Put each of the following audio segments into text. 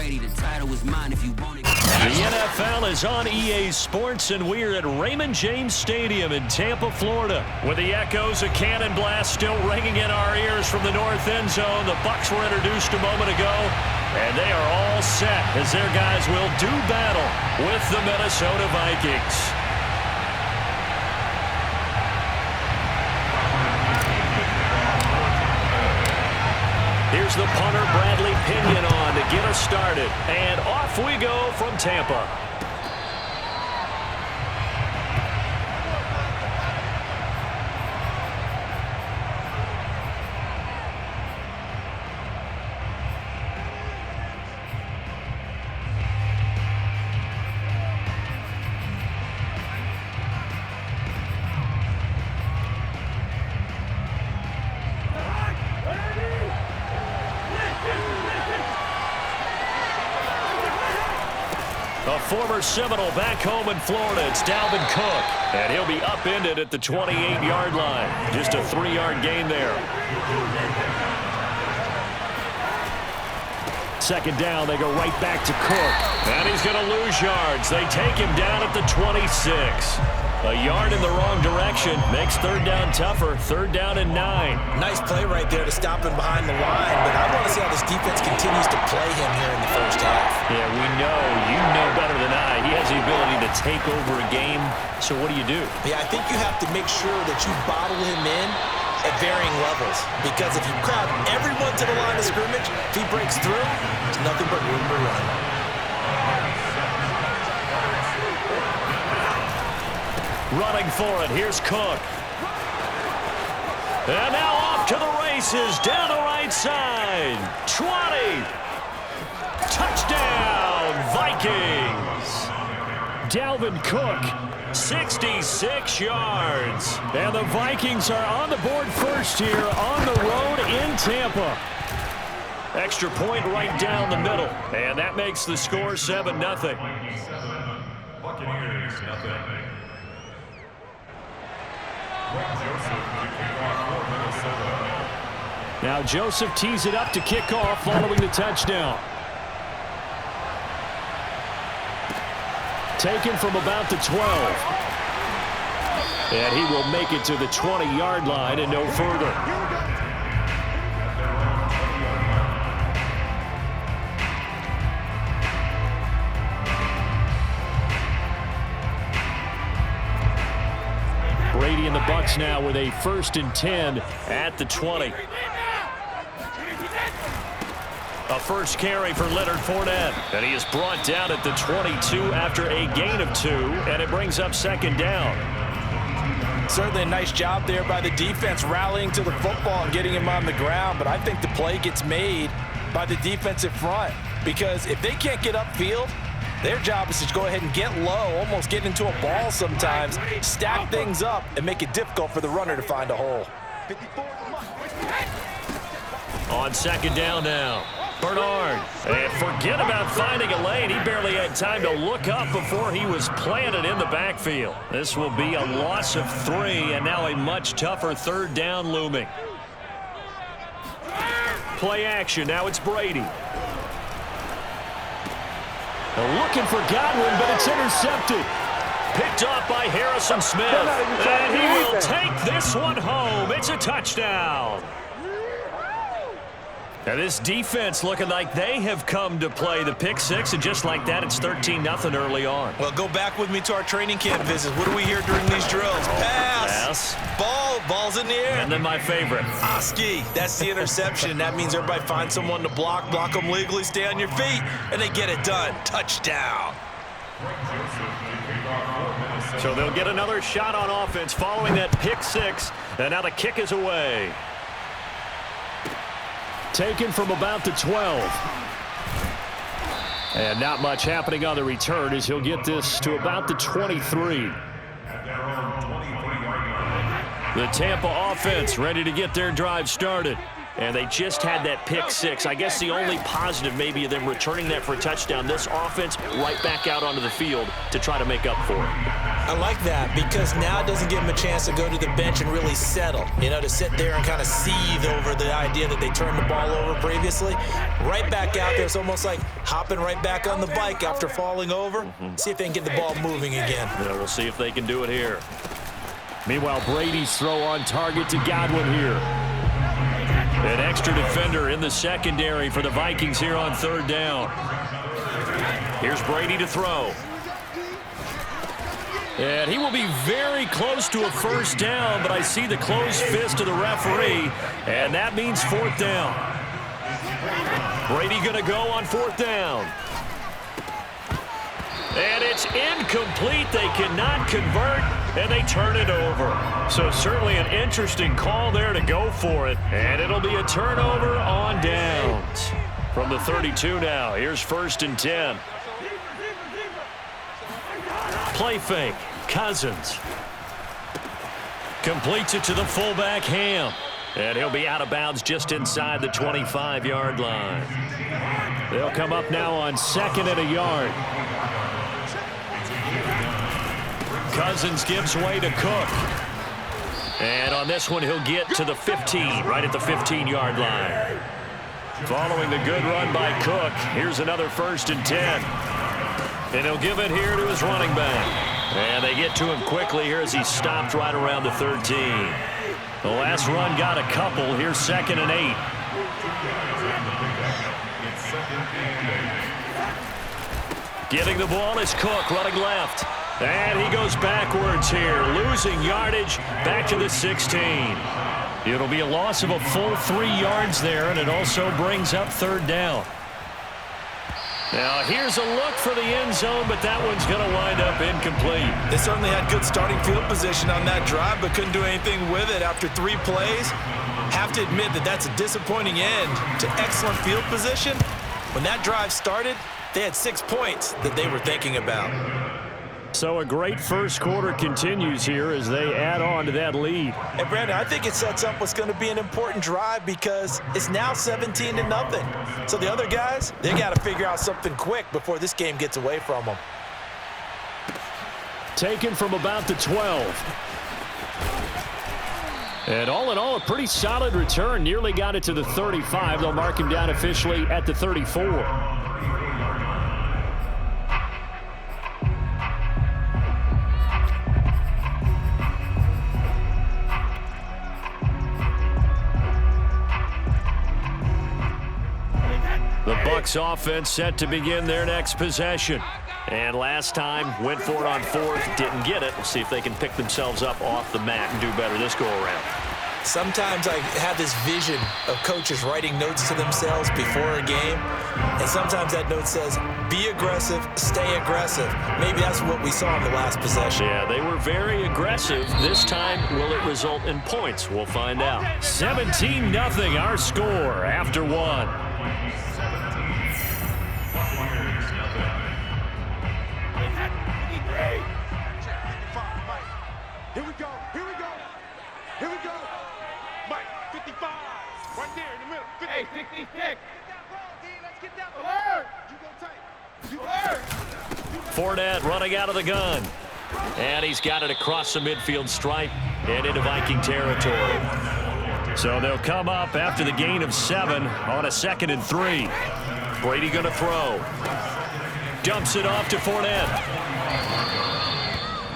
ready. The title is mine if you want it. The NFL is on EA Sports, and we're at Raymond James Stadium in Tampa, Florida. With the echoes of cannon blast still ringing in our ears from the north end zone, the Bucs were introduced a moment ago, and they are all set as their guys will do battle with the Minnesota Vikings. Here's the punter, Bradley Pinion, on to get us started. And off we go from Tampa. A former Seminole back home in Florida. It's Dalvin Cook, and he'll be upended at the 28-yard line. Just a 3-yard gain there. Second down, they go right back to Cook. And he's going to lose yards. They take him down at the 26. A yard in the wrong direction makes third down tougher. Third down and 9. Nice play right there to stop him behind the line, but I want to see how this defense continues to play him here in the first half. Yeah, we know. You know better than I. He has the ability to take over a game. So what do you do? Yeah, I think you have to make sure that you bottle him in at varying levels, because if you crowd everyone to the line of scrimmage, if he breaks through, there's nothing but room to run. Running for it, here's Cook. And now off to the races, down the right side. 20. Touchdown, Vikings. Dalvin Cook, 66 yards. And the Vikings are on the board first here on the road in Tampa. Extra point right down the middle. And that makes the score 7-0. Buccaneers, nothing. Now Joseph tees it up to kick off following the touchdown. Taken from about the 12. And he will make it to the 20-yard line and no further. Brady and the Bucs now with a 1st and 10 at the 20. A first carry for Leonard Fournette, and he is brought down at the 22 after a gain of 2, and it brings up second down. Certainly a nice job there by the defense rallying to the football and getting him on the ground, but I think the play gets made by the defensive front, because if they can't get upfield, their job is to go ahead and get low, almost get into a ball sometimes, stack things up, and make it difficult for the runner to find a hole. On second down now, Bernard. And forget about finding a lane. He barely had time to look up before he was planted in the backfield. This will be a loss of 3, and now a much tougher third down looming. Play action. Now it's Brady. Looking for Godwin, but it's intercepted. Picked off by Harrison Smith. And he will take this one home. It's a touchdown. Now this defense looking like they have come to play the pick 6, and just like that, it's 13-0 early on. Well, go back with me to our training camp visits. What do we hear during these drills? Pass. Ball's in the air. And then my favorite. Oski. That's the interception. That means everybody finds someone to block them legally, stay on your feet, and they get it done. Touchdown. So they'll get another shot on offense following that pick 6, and now the kick is away. Taken from about the 12. And not much happening on the return as he'll get this to about the 23. The Tampa offense ready to get their drive started. and they just had that pick six. I guess the only positive maybe of them returning that for a touchdown. This offense right back out onto the field to try to make up for it. I like that because now it doesn't give them a chance to go to the bench and really settle, to sit there and kind of seethe over the idea that they turned the ball over previously. Right back out there. It's almost like hopping right back on the bike after falling over. See if they can get the ball moving again. Yeah, we'll see if they can do it here. Meanwhile, Brady's throw on target to Godwin here. An extra defender in the secondary for the Vikings here on third down. Here's Brady to throw. And he will be very close to a first down, but I see the closed fist of the referee, and that means fourth down. Brady going to go on fourth down. And it's incomplete. They cannot convert, and they turn it over. So certainly an interesting call there to go for it. And it'll be a turnover on downs. From the 32 now, here's 1st and 10. Play fake. Cousins. Completes it to the fullback, Ham. And he'll be out of bounds just inside the 25-yard line. They'll come up now on 2nd and a yard. Cousins gives way to Cook. And on this one, he'll get to the 15, right at the 15-yard line. Following the good run by Cook, here's another 1st and 10. And he'll give it here to his running back. And they get to him quickly here as he stopped right around the 13. The last run got a couple. Here's 2nd and 8. Getting the ball is Cook running left. And he goes backwards here, losing yardage back to the 16. It'll be a loss of a full 3 yards there, and it also brings up third down. Now, here's a look for the end zone, but that one's going to wind up incomplete. They certainly had good starting field position on that drive, but couldn't do anything with it after 3 plays. Have to admit that that's a disappointing end to excellent field position. When that drive started, they had 6 points that they were thinking about. So a great first quarter continues here as they add on to that lead. And Brandon, I think it sets up what's going to be an important drive because it's now 17-0. So the other guys, they got to figure out something quick before this game gets away from them. Taken from about the 12. And all in all, a pretty solid return. Nearly got it to the 35. They'll mark him down officially at the 34. The Bucs offense set to begin their next possession. And last time, went for it on 4th, didn't get it. We'll see if they can pick themselves up off the mat and do better this go-around. Sometimes I have this vision of coaches writing notes to themselves before a game. And sometimes that note says, be aggressive, stay aggressive. Maybe that's what we saw in the last possession. Yeah, they were very aggressive. This time, will it result in points? We'll find out. 17-0 our score after 1. Here we go. Here we go. Here we go. Mike, 55. Right there in the middle. 50. Hey, 66. Let's get that alert. You go tight. You alert. Fournette running out of the gun. And he's got it across the midfield stripe and into Viking territory. So they'll come up after the gain of 7 on a 2nd and 3. Brady going to throw. Dumps it off to Fournette.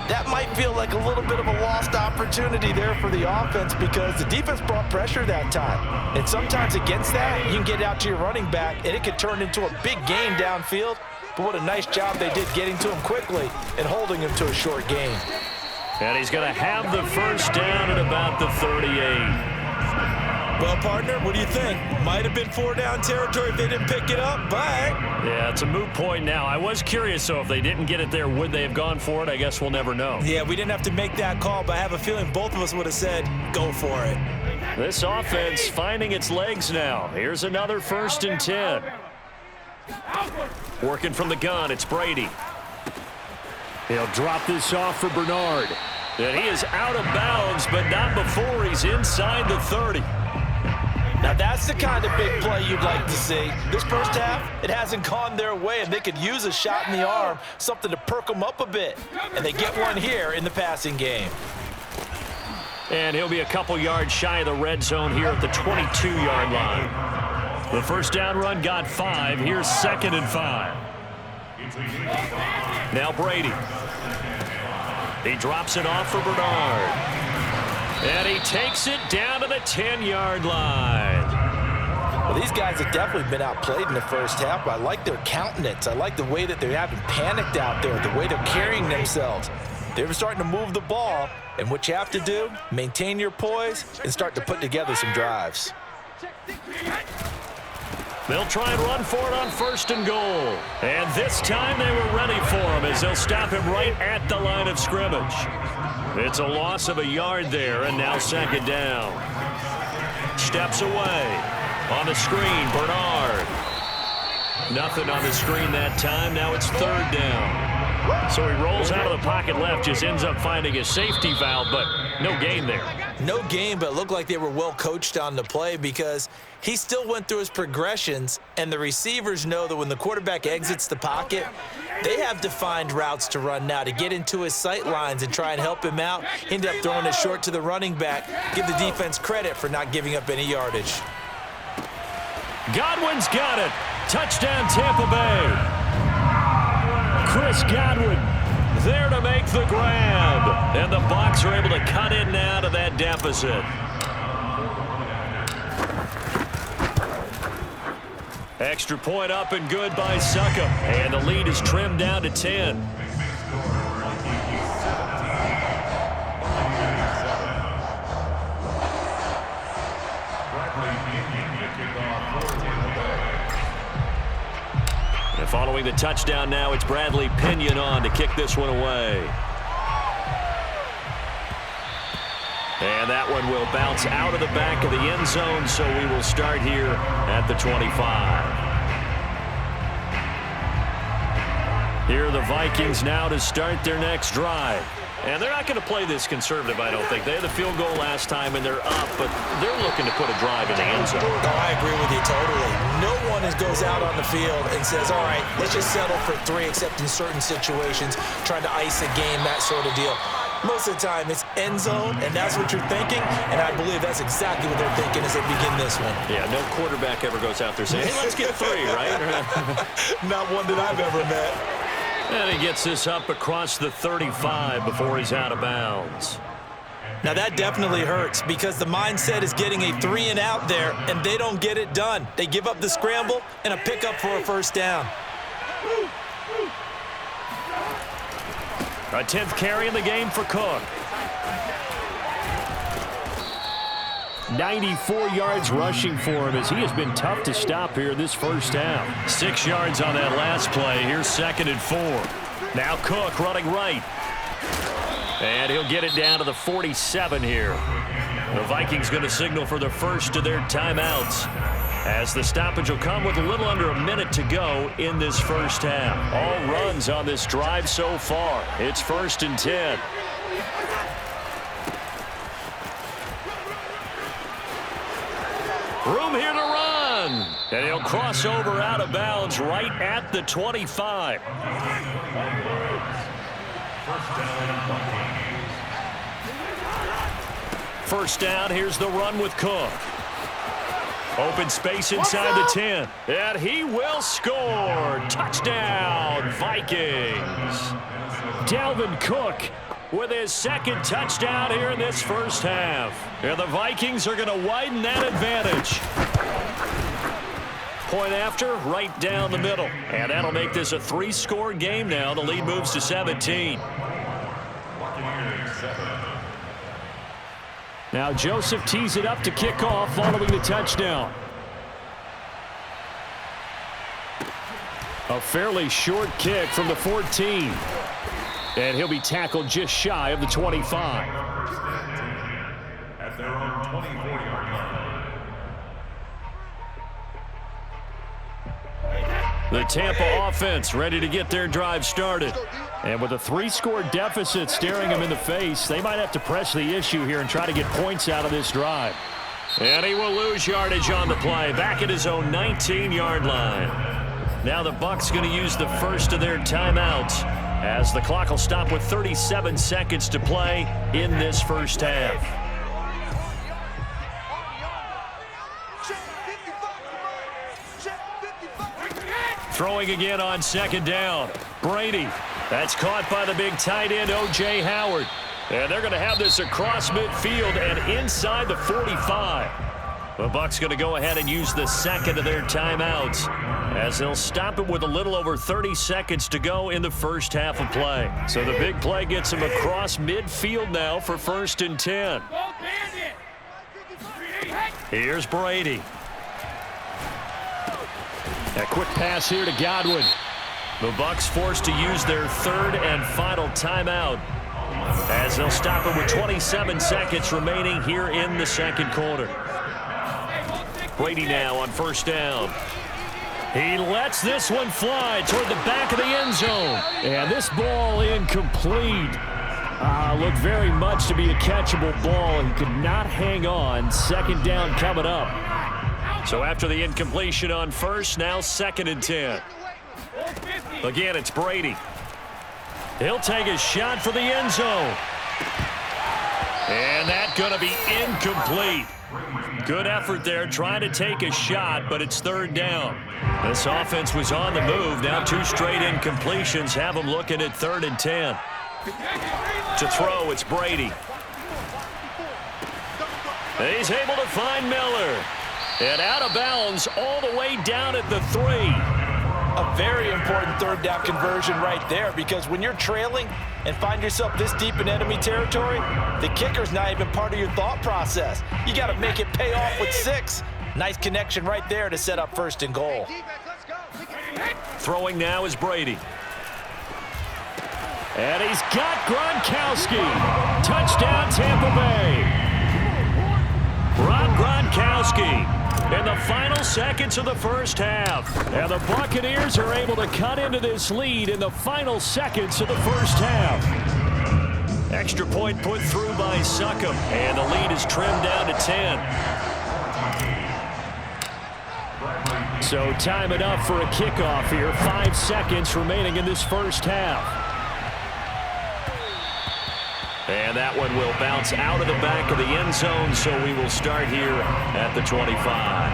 That might feel like a little bit of a lost opportunity there for the offense because the defense brought pressure that time. And sometimes against that, you can get out to your running back, and it could turn into a big gain downfield. But what a nice job they did getting to him quickly and holding him to a short gain. And he's going to have the first down at about the 38. Well, partner, what do you think? Might have been 4-down territory if they didn't pick it up, but... Yeah, it's a moot point now. I was curious, though, if they didn't get it there, would they have gone for it? I guess we'll never know. Yeah, we didn't have to make that call, but I have a feeling both of us would have said, go for it. This offense finding its legs now. Here's another 1st and 10. Working from the gun, it's Brady. He'll drop this off for Bernard. And he is out of bounds, but not before he's inside the 30. Now that's the kind of big play you'd like to see. This first half, it hasn't gone their way, and they could use a shot in the arm, something to perk them up a bit. And they get one here in the passing game. And he'll be a couple yards shy of the red zone here at the 22-yard line. The first down run got 5. Here's 2nd and 5. Now Brady. He drops it off for Bernard. And he takes it down to the 10-yard line. Well, these guys have definitely been outplayed in the first half, but I like their countenance. I like the way that they haven't panicked out there, the way they're carrying themselves. They're starting to move the ball, and what you have to do, maintain your poise and start to put together some drives. They'll try and run for it on 1st and goal. And this time they were ready for him as they'll stop him right at the line of scrimmage. It's a loss of a yard there, and now 2nd down. Steps away. On the screen, Bernard. Nothing on the screen that time. Now it's 3rd down. So he rolls out of the pocket left, just ends up finding a safety valve, but no gain there. No gain, but it looked like they were well coached on the play because he still went through his progressions, and the receivers know that when the quarterback exits the pocket, they have defined routes to run now to get into his sight lines and try and help him out. He ended up throwing it short to the running back. Give the defense credit for not giving up any yardage. Godwin's got it. Touchdown, Tampa Bay. Chris Godwin there to make the grab. And the Bucs are able to cut in now to that deficit. Extra point up and good by Suckup. And the lead is trimmed down to 10. And following the touchdown now, it's Bradley Pinion on to kick this one away. And that one will bounce out of the back of the end zone, so we will start here at the 25. Here are the Vikings now to start their next drive. And they're not going to play this conservative, I don't think. They had the field goal last time, and they're up, but they're looking to put a drive in the end zone. Oh, I agree with you totally. No one goes out on the field and says, all right, let's just settle for 3, except in certain situations, trying to ice a game, that sort of deal. Most of the time, it's end zone, and that's what you're thinking, and I believe that's exactly what they're thinking as they begin this one. Yeah, no quarterback ever goes out there saying, hey, let's get 3, right? Not one that I've ever met. And he gets this up across the 35 before he's out of bounds. Now that definitely hurts because the mindset is getting a 3 and out there, and they don't get it done. They give up the scramble and a pickup for a first down. A 10th carry in the game for Cook. 94 yards rushing for him as he has been tough to stop here this first half. 6 yards on that last play. Here's 2nd and 4. Now Cook running right. And he'll get it down to the 47 here. The Vikings going to signal for the first of their timeouts, as the stoppage will come with a little under a minute to go in this first half. All runs on this drive so far. It's 1st and 10. Room here to run. And he'll cross over out of bounds right at the 25. First down, here's the run with Cook. Open space inside the 10. And he will score. Touchdown, Vikings. Dalvin Cook with his 2nd touchdown here in this first half. And the Vikings are going to widen that advantage. Point after, right down the middle. And that'll make this a 3-score game now. The lead moves to 17. Now Joseph tees it up to kick off following the touchdown. A fairly short kick from the 14. And he'll be tackled just shy of the 25. At their own 24-yard line. The Tampa offense ready to get their drive started. And with a 3-score deficit staring them in the face, they might have to press the issue here and try to get points out of this drive. And he will lose yardage on the play, back at his own 19-yard line. Now the Bucs going to use the first of their timeouts as the clock will stop with 37 seconds to play in this first half. Throwing again on second down. Brady. That's caught by the big tight end, O.J. Howard. And they're going to have this across midfield and inside the 45. The Bucs going to go ahead and use the second of their timeouts as they'll stop it with a little over 30 seconds to go in the first half of play. So the big play gets them across midfield now for 1st and 10. Here's Brady. A quick pass here to Godwin. The Bucs forced to use their third and final timeout as they'll stop it with 27 seconds remaining here in the second quarter. Brady now on first down. He lets this one fly toward the back of the end zone. And this ball incomplete. Looked very much to be a catchable ball. He could not hang on. Second down coming up. So after the incompletion on first, now 2nd and 10. Again, it's Brady. He'll take a shot for the end zone. And that's going to be incomplete. Good effort there trying to take a shot, but it's 3rd down. This offense was on the move. Now 2 straight incompletions have them looking at 3rd and 10. To throw, it's Brady. He's able to find Miller. And out of bounds all the way down at the 3. A very important 3rd down conversion right there, because when you're trailing and find yourself this deep in enemy territory, the kicker's not even part of your thought process. You got to make it pay off with 6. Nice connection right there to set up 1st and goal. Throwing now is Brady. And he's got Gronkowski. Touchdown, Tampa Bay. Rob Gronkowski in the final seconds of the first half. And the Buccaneers are able to cut into this lead in the final seconds of the first half. Extra point put through by Succop. And the lead is trimmed down to 10. So time it up for a kickoff here. 5 seconds remaining in this first half. And that one will bounce out of the back of the end zone, so we will start here at the 25.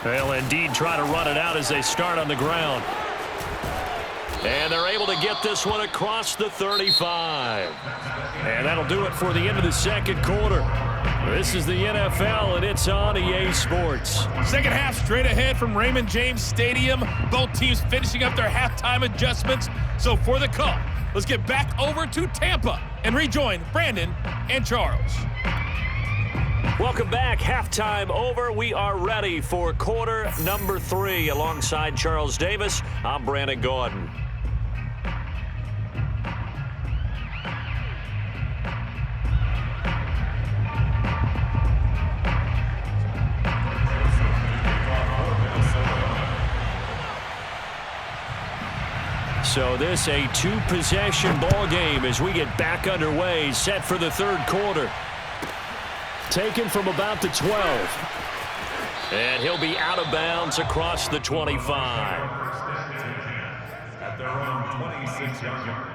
They'll indeed try to run it out as they start on the ground. And they're able to get this one across the 35. And that'll do it for the end of the second quarter. This is the NFL, and it's on EA Sports. Second half straight ahead from Raymond James Stadium. Both teams finishing up their halftime adjustments. So for the call, let's get back over to Tampa and rejoin Brandon and Charles. Welcome back. Halftime over. We are ready for quarter number 3. Alongside Charles Davis, I'm Brandon Gordon. So this a 2-possession ball game as we get back underway, set for the third quarter. Taken from about the 12. And he'll be out of bounds across the 25. At their own 26-yard line.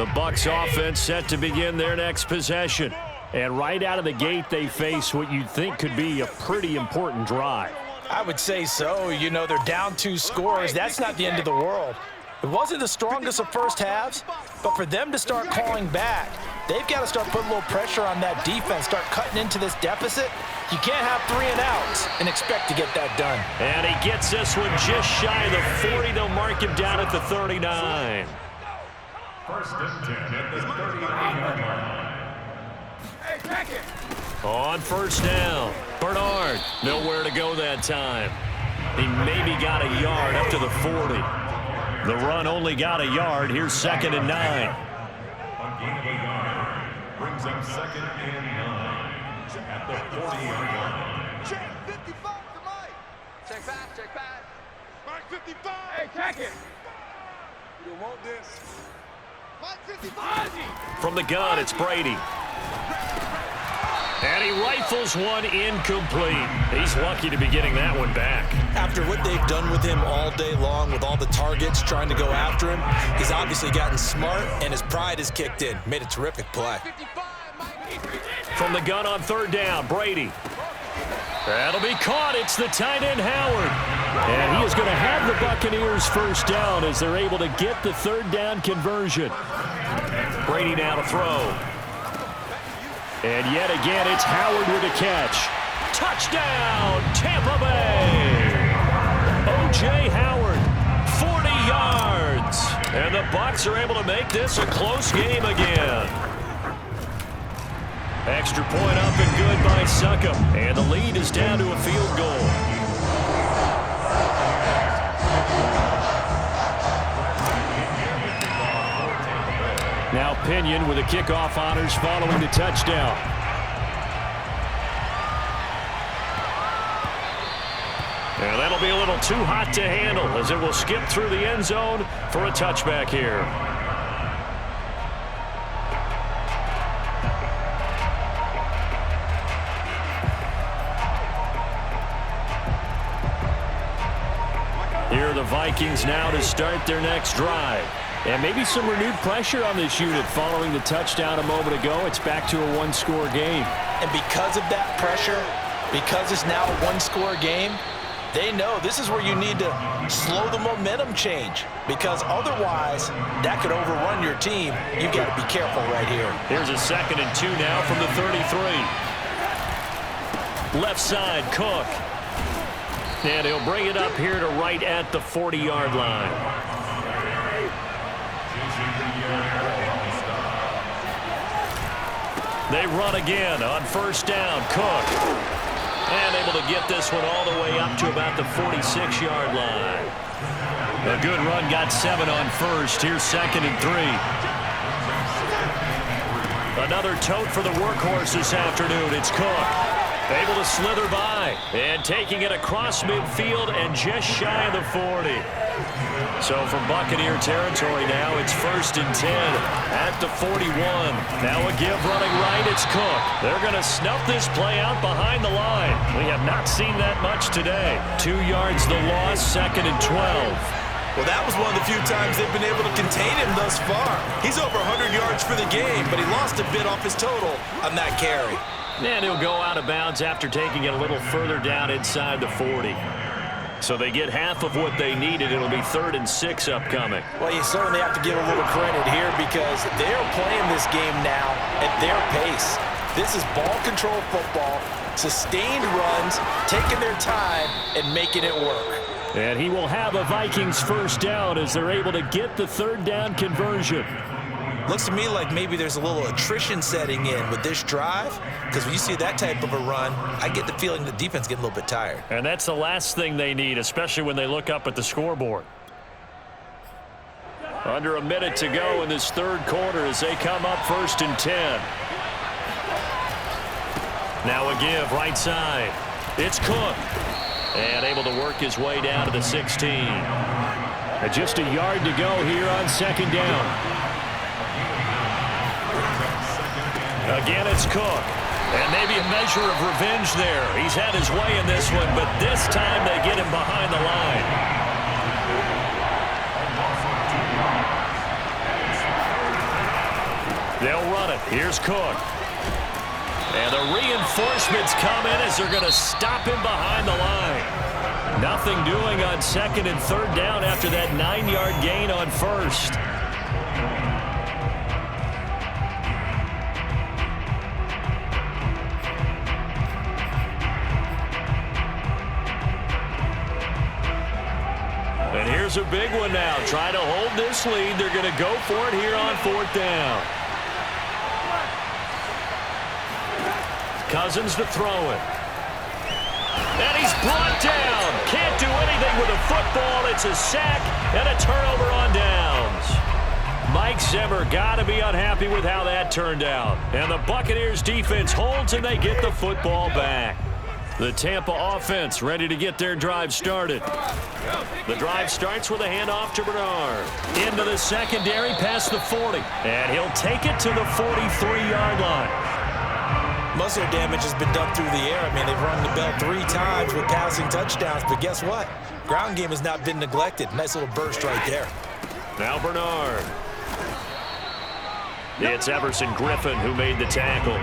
The Bucs offense set to begin their next possession. And right out of the gate, they face what you'd think could be a pretty important drive. I would say so. You know, they're down 2 scores. That's not the end of the world. It wasn't the strongest of first halves, but for them to start calling back, they've got to start putting a little pressure on that defense, start cutting into this deficit. You can't have 3 and outs and expect to get that done. And he gets this one just shy of the 40. They'll mark him down at the 39. First and 10 at the 39-yard line. On first down, Bernard, nowhere to go that time. He maybe got a yard up to the 40. The run only got a yard. Here's 2nd and 9. A gain of a yard brings up 2nd and 9 at the 40-yard line. Check 55 to Mike. Check back. Mike 55. Hey, check it. You don't want this. Mike 55. From the gun, it's Brady. And he rifles one incomplete. He's lucky to be getting that one back. After what they've done with him all day long with all the targets trying to go after him, he's obviously gotten smart and his pride has kicked in. Made a terrific play. From the gun on 3rd down, Brady. That'll be caught. It's the tight end, Howard. And he is going to have the Buccaneers first down as they're able to get the 3rd down conversion. Brady now to throw. And yet again, it's Howard with a catch. Touchdown, Tampa Bay! O.J. Howard, 40 yards. And the Bucs are able to make this a close game again. Extra point up and good by Succop. And the lead is down to a field goal. Now Pinion with the kickoff honors following the touchdown. And that'll be a little too hot to handle as it will skip through the end zone for a touchback here. Here are the Vikings now to start their next drive. And maybe some renewed pressure on this unit following the touchdown a moment ago. It's back to a 1-score game. And because of that pressure, because it's now a 1-score game, they know this is where you need to slow the momentum change, because otherwise that could overrun your team. You've got to be careful right here. Here's a 2nd and 2 now from the 33. Left side, Cook. And he'll bring it up here to right at the 40-yard line. They run again on first down. Cook. And able to get this one all the way up to about the 46-yard line. A good run, got 7 on first. Here's 2nd and 3. Another tote for the workhorse this afternoon. It's Cook. Able to slither by. And taking it across midfield and just shy of the 40. So from Buccaneer territory now, it's 1st and 10 at the 41. Now a give running right, it's Cook. They're going to snuff this play out behind the line. We have not seen that much today. 2 yards the loss, 2nd and 12. Well, that was one of the few times they've been able to contain him thus far. He's over 100 yards for the game, but he lost a bit off his total on that carry. And he'll go out of bounds after taking it a little further down inside the 40. So they get half of what they needed. It'll be 3rd and 6 upcoming. Well, you certainly have to give a little credit here because they're playing this game now at their pace. This is ball control football, sustained runs, taking their time and making it work. And he will have a Vikings first down as they're able to get the 3rd down conversion. Looks to me like maybe there's a little attrition setting in with this drive, because when you see that type of a run, I get the feeling the defense getting a little bit tired. And that's the last thing they need, especially when they look up at the scoreboard. Under a minute to go in this 3rd quarter as they come up 1st and 10. Now a give right side. It's Cook. And able to work his way down to the 16. And just a yard to go here on 2nd down. Again, it's Cook. And maybe a measure of revenge there. He's had his way in this one, but this time they get him behind the line. They'll run it. Here's Cook. And the reinforcements come in as they're going to stop him behind the line. Nothing doing on 2nd and 3rd down after that 9-yard gain on 1st. And here's a big one now. Trying to hold this lead. They're going to go for it here on 4th down. Cousins to throw it. And he's brought down. Can't do anything with a football. It's a sack and a turnover on downs. Mike Zimmer got to be unhappy with how that turned out. And the Buccaneers defense holds and they get the football back. The Tampa offense ready to get their drive started. The drive starts with a handoff to Bernard. Into the secondary past the 40. And he'll take it to the 43-yard line. Muscle damage has been done through the air. I mean, they've rung the bell 3 times with passing touchdowns, but guess what? Ground game has not been neglected. Nice little burst right there. Now Bernard. It's Everson Griffin who made the tackle.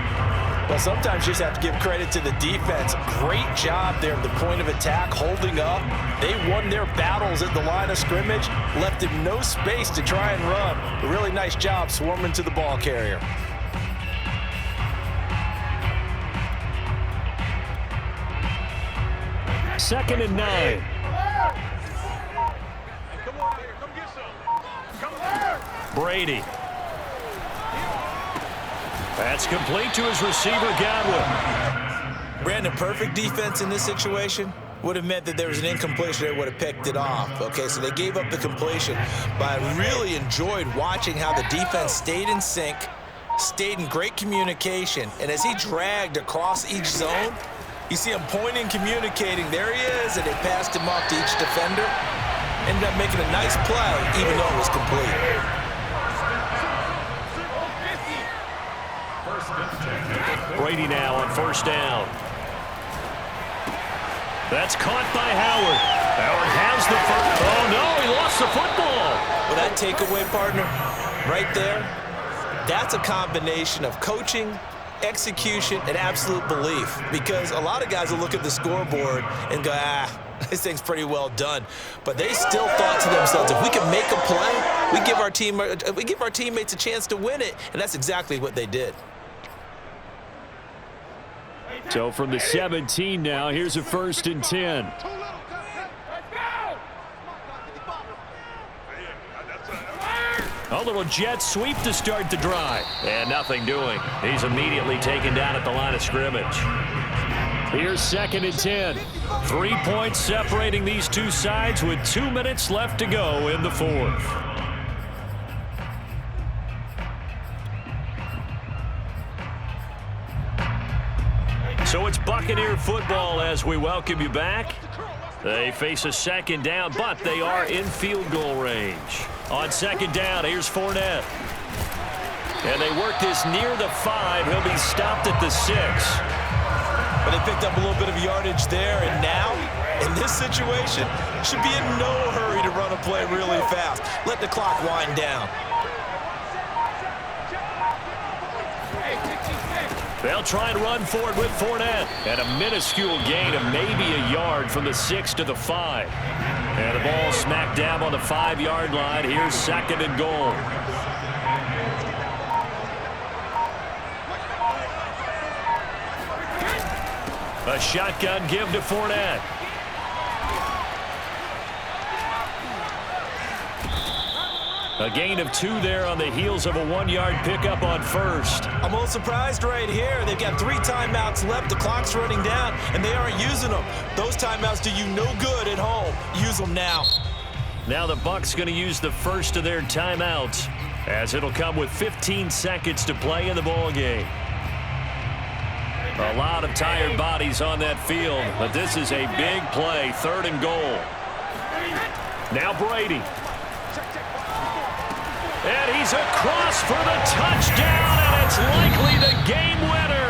Well, sometimes you just have to give credit to the defense. Great job there at the point of attack, holding up. They won their battles at the line of scrimmage, left him no space to try and run. A really nice job swarming to the ball carrier. Second and 9. Come on here. Come get some. Come on. Brady. That's complete to his receiver, Godwin. Brandon, perfect defense in this situation would have meant that there was an incompletion that would have picked it off. Okay, so they gave up the completion, but I really enjoyed watching how the defense stayed in sync, stayed in great communication, and as he dragged across each zone, you see him pointing, communicating. There he is, and they passed him off to each defender. Ended up making a nice play, even though it was complete. Brady now on 1st down. That's caught by Howard. Howard has the first. Oh, no, he lost the football. Well, that takeaway, partner, right there, that's a combination of coaching, execution, and absolute belief. Because a lot of guys will look at the scoreboard and go, this thing's pretty well done. But they still thought to themselves, if we can make a play, we give our teammates a chance to win it. And that's exactly what they did. So from the 17 now, here's a 1st and 10. A little jet sweep to start the drive. And nothing doing. He's immediately taken down at the line of scrimmage. Here's 2nd and 10. 3 points separating these two sides with 2 minutes left to go in the 4th. So it's Buccaneer football as we welcome you back. They face a 2nd down, but they are in field goal range. On 2nd down, here's Fournette. And they work this near the 5. He'll be stopped at the 6. But they picked up a little bit of yardage there, and now, in this situation, should be in no hurry to run a play really fast. Let the clock wind down. They'll try and run for it with Fournette. And a minuscule gain of maybe a yard from the 6 to the 5. And the ball smack dab on the 5-yard line. Here's 2nd and goal. A shotgun give to Fournette. A gain of 2 there on the heels of a 1-yard pickup on 1st. I'm a little surprised right here. They've got 3 timeouts left. The clock's running down, and they aren't using them. Those timeouts do you no good at home. Use them now. Now the Bucs going to use the first of their timeouts, as it'll come with 15 seconds to play in the ball game. A lot of tired bodies on that field, but this is a big play, 3rd and goal. Now Brady. And he's across for the touchdown, and it's likely the game winner.